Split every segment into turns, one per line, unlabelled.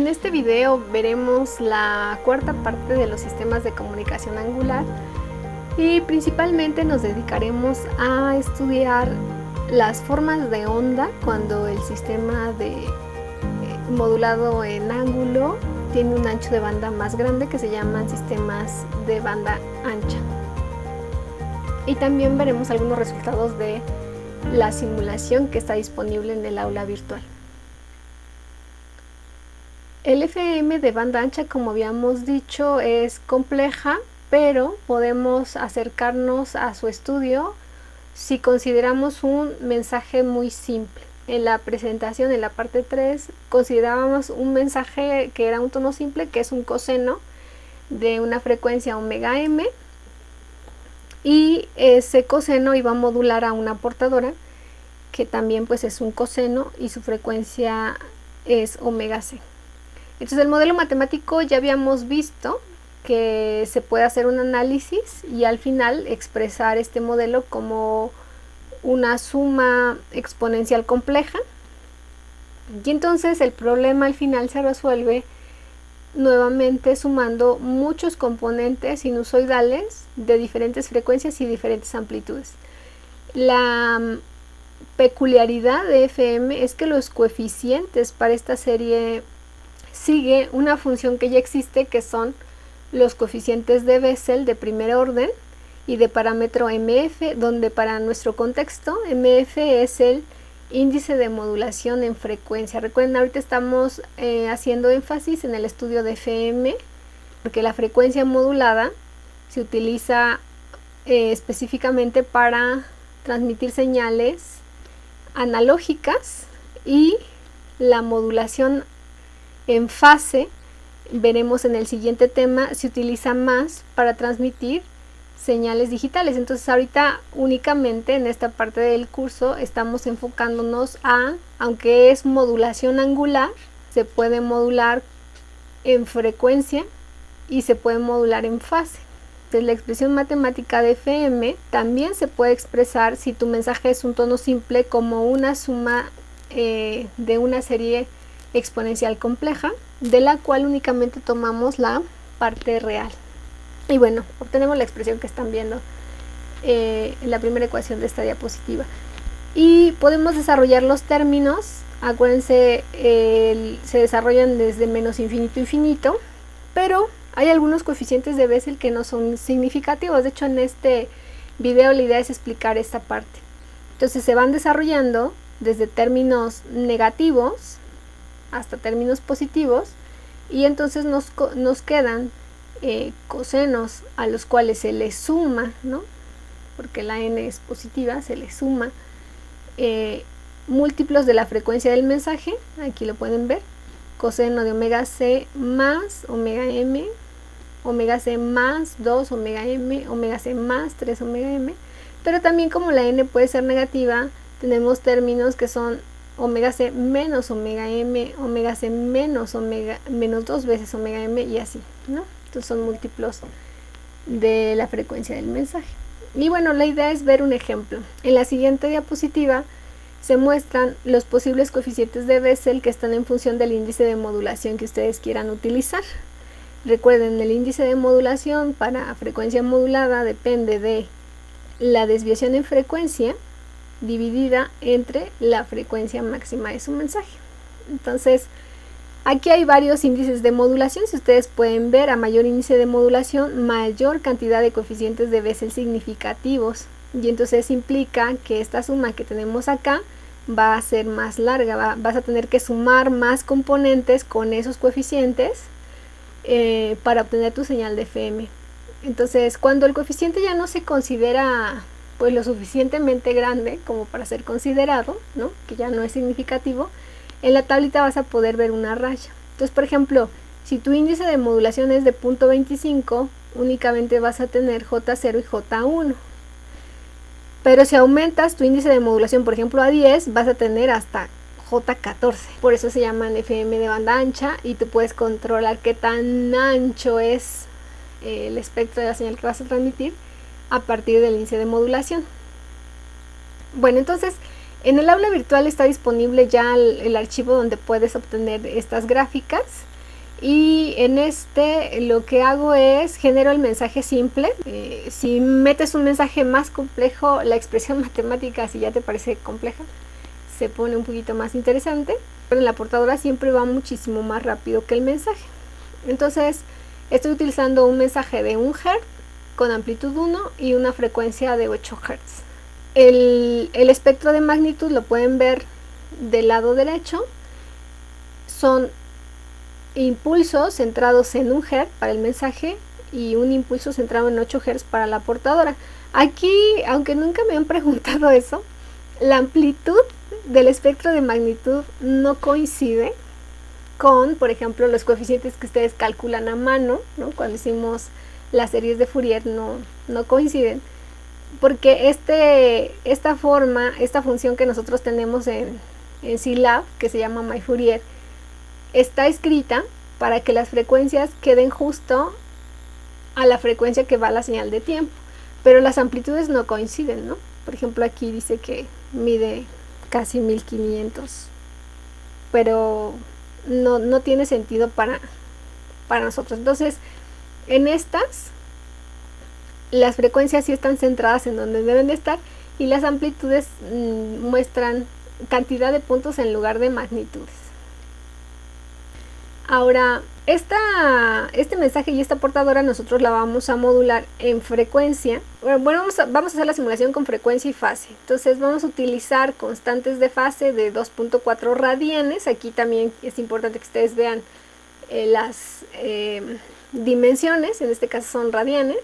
En este video veremos la cuarta parte de los sistemas de comunicación angular y principalmente nos dedicaremos a estudiar las formas de onda cuando el sistema modulado en ángulo tiene un ancho de banda más grande, que se llaman sistemas de banda ancha. Y también veremos algunos resultados de la simulación que está disponible en el aula virtual. El FM de banda ancha, como habíamos dicho, es compleja, pero podemos acercarnos a su estudio si consideramos un mensaje muy simple. En la presentación, en la parte 3, considerábamos un mensaje que era un tono simple, que es un coseno de una frecuencia omega m, y ese coseno iba a modular a una portadora que también pues es un coseno y su frecuencia es omega c. Entonces el modelo matemático ya habíamos visto que se puede hacer un análisis y al final expresar este modelo como una suma exponencial compleja, y entonces el problema al final se resuelve nuevamente sumando muchos componentes sinusoidales de diferentes frecuencias y diferentes amplitudes. La peculiaridad de FM es que los coeficientes para esta serie sigue una función que ya existe, que son los coeficientes de Bessel de primer orden y de parámetro MF, donde para nuestro contexto MF es el índice de modulación en frecuencia. Recuerden, ahorita estamos haciendo énfasis en el estudio de FM, porque la frecuencia modulada se utiliza específicamente para transmitir señales analógicas, y la modulación en fase, veremos en el siguiente tema, se utiliza más para transmitir señales digitales. Entonces ahorita únicamente en esta parte del curso estamos enfocándonos aunque es modulación angular, se puede modular en frecuencia y se puede modular en fase. Entonces la expresión matemática de FM también se puede expresar, si tu mensaje es un tono simple, como una suma de una serie exponencial compleja, de la cual únicamente tomamos la parte real. Y bueno, obtenemos la expresión que están viendo en la primera ecuación de esta diapositiva. Y podemos desarrollar los términos. Acuérdense, se desarrollan desde menos infinito a infinito, pero hay algunos coeficientes de Bessel que no son significativos. De hecho, en este video la idea es explicar esta parte. Entonces se van desarrollando desde términos negativos hasta términos positivos, y entonces nos quedan cosenos a los cuales se le suma, ¿no? Porque la n es positiva, se le suma múltiplos de la frecuencia del mensaje. Aquí lo pueden ver: coseno de omega c más omega m, omega c más 2 omega m, omega c más 3 omega m. Pero también, como la n puede ser negativa, tenemos términos que son omega c menos omega m, omega c menos 2 veces omega m, y así, ¿no? Entonces son múltiplos de la frecuencia del mensaje. Y bueno, la idea es ver un ejemplo. En la siguiente diapositiva se muestran los posibles coeficientes de Bessel que están en función del índice de modulación que ustedes quieran utilizar. Recuerden, el índice de modulación para frecuencia modulada depende de la desviación en frecuencia dividida entre la frecuencia máxima de su mensaje. Entonces aquí hay varios índices de modulación. Si ustedes pueden ver, a mayor índice de modulación, mayor cantidad de coeficientes de Bessel significativos, y entonces implica que esta suma que tenemos acá va a ser más larga. Vas a tener que sumar más componentes con esos coeficientes para obtener tu señal de FM. Entonces, cuando el coeficiente ya no se considera pues lo suficientemente grande como para ser considerado, ¿no?, que ya no es significativo, en la tablita vas a poder ver una raya. Entonces, por ejemplo, si tu índice de modulación es de 0.25, únicamente vas a tener J0 y J1. Pero si aumentas tu índice de modulación, por ejemplo, a 10, vas a tener hasta J14. Por eso se llaman FM de banda ancha, y tú puedes controlar qué tan ancho es el espectro de la señal que vas a transmitir a partir del índice de modulación. Bueno, entonces en el aula virtual está disponible ya el archivo donde puedes obtener estas gráficas. y en este lo que hago es genero el mensaje simple. Si metes un mensaje más complejo, la expresión matemática, si ya te parece compleja, se pone un poquito más interesante, pero en la portadora siempre va muchísimo más rápido que el mensaje. Entonces estoy utilizando un mensaje de 1 Hz con amplitud 1 y una frecuencia de 8 Hz. El espectro de magnitud lo pueden ver del lado derecho. Son impulsos centrados en 1 Hz para el mensaje y un impulso centrado en 8 Hz para la portadora. Aquí, aunque nunca me han preguntado eso, la amplitud del espectro de magnitud no coincide con, por ejemplo, los coeficientes que ustedes calculan a mano, ¿no? Cuando hicimos las series de Fourier no coinciden, porque esta función que nosotros tenemos en Scilab, que se llama MyFourier, está escrita para que las frecuencias queden justo a la frecuencia que va la señal de tiempo, pero las amplitudes no coinciden, ¿no? Por ejemplo, aquí dice que mide casi 1500, pero no tiene sentido para nosotros. Entonces, en estas, las frecuencias sí están centradas en donde deben de estar y las amplitudes muestran cantidad de puntos en lugar de magnitudes. Ahora, este mensaje y esta portadora nosotros la vamos a modular en frecuencia. Bueno, vamos a hacer la simulación con frecuencia y fase. Entonces vamos a utilizar constantes de fase de 2.4 radianes. Aquí también es importante que ustedes vean las dimensiones, en este caso son radianes.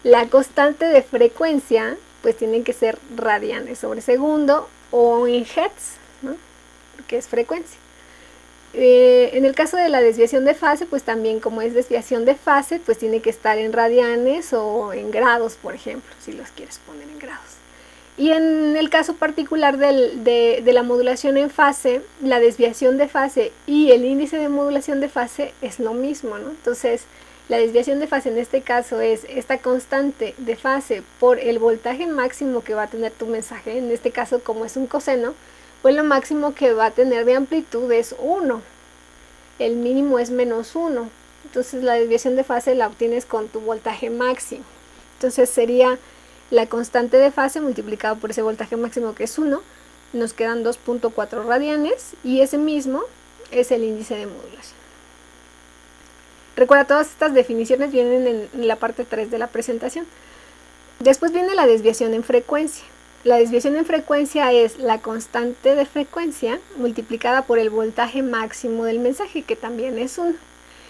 La constante de frecuencia pues tienen que ser radianes sobre segundo o en hertz, ¿no? Porque es frecuencia. En el caso de la desviación de fase, pues también como es desviación de fase, pues tiene que estar en radianes o en grados, por ejemplo, si los quieres poner en grados. Y en el caso particular de la modulación en fase, la desviación de fase y el índice de modulación de fase es lo mismo, ¿no? Entonces, la desviación de fase en este caso es esta constante de fase por el voltaje máximo que va a tener tu mensaje. En este caso, como es un coseno, pues lo máximo que va a tener de amplitud es 1. El mínimo es -1. Entonces la desviación de fase la obtienes con tu voltaje máximo. Entonces sería la constante de fase multiplicado por ese voltaje máximo que es 1. Nos quedan 2.4 radianes y ese mismo es el índice de modulación. Recuerda, todas estas definiciones vienen en la parte 3 de la presentación. Después viene la desviación en frecuencia. La desviación en frecuencia es la constante de frecuencia multiplicada por el voltaje máximo del mensaje, que también es 1.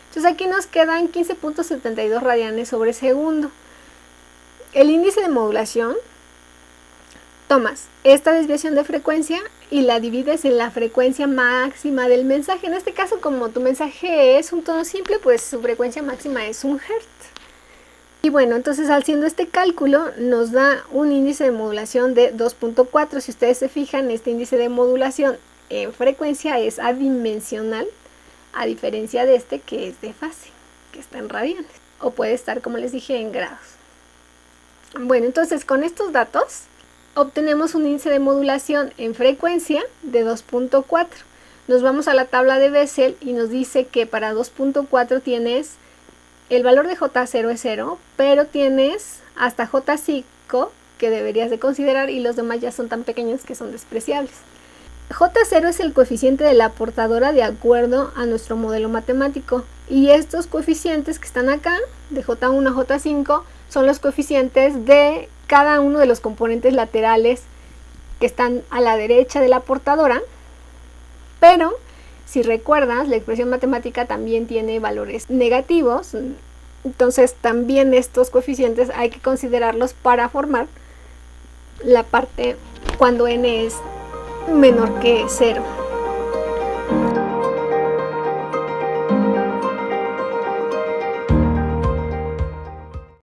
Entonces aquí nos quedan 15.72 radianes sobre segundo. El índice de modulación, tomas esta desviación de frecuencia y la divides en la frecuencia máxima del mensaje. En este caso, como tu mensaje es un tono simple, pues su frecuencia máxima es 1 Hz. Y bueno, entonces haciendo este cálculo nos da un índice de modulación de 2.4. Si ustedes se fijan, este índice de modulación en frecuencia es adimensional, a diferencia de este que es de fase, que está en radianes, o puede estar, como les dije, en grados. Bueno, entonces con estos datos obtenemos un índice de modulación en frecuencia de 2.4. Nos vamos a la tabla de Bessel y nos dice que para 2.4 tienes el valor de J0 es 0, pero tienes hasta J5 que deberías de considerar y los demás ya son tan pequeños que son despreciables. J0 es el coeficiente de la portadora de acuerdo a nuestro modelo matemático y estos coeficientes que están acá, de J1 a J5, son los coeficientes de cada uno de los componentes laterales que están a la derecha de la portadora, pero si recuerdas, la expresión matemática también tiene valores negativos, entonces también estos coeficientes hay que considerarlos para formar la parte cuando n es menor que 0.